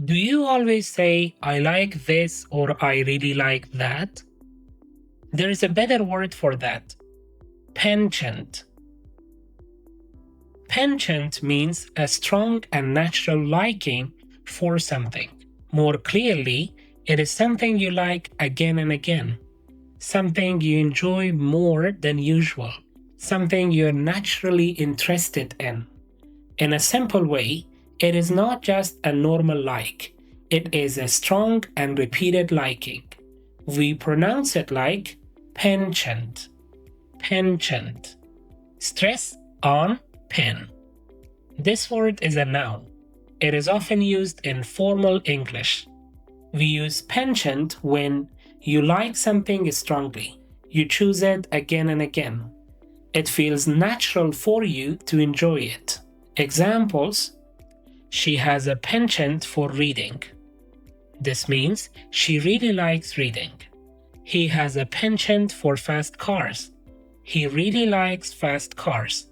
Do you always say, I like this or I really like that? There is a better word for that. Penchant. Penchant means a strong and natural liking for something. More clearly, it is something you like again and again. Something you enjoy more than usual. Something you're naturally interested in. In a simple way, it is not just a normal like. It is a strong and repeated liking. We pronounce it like penchant. Penchant. Stress on pen. This word is a noun. It is often used in formal English. We use penchant when you like something strongly. You choose it again and again. It feels natural for you to enjoy it. Examples: she has a penchant for reading. This means she really likes reading. He has a penchant for fast cars. He really likes fast cars.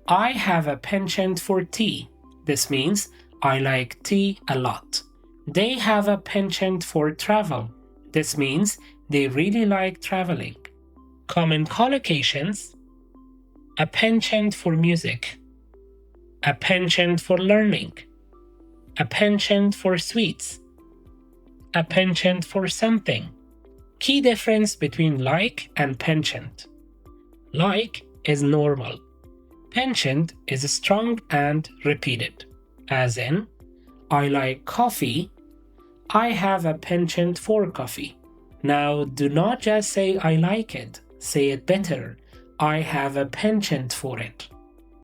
I have a penchant for tea. This means I like tea a lot. They have a penchant for travel. This means they really like traveling. Common collocations: a penchant for music, a penchant for learning, a penchant for sweets, a penchant for something. Key difference between like and penchant. Like is normal. Penchant is strong and repeated. As in, I like coffee. I have a penchant for coffee. Now, do not just say I like it. Say it better. I have a penchant for it.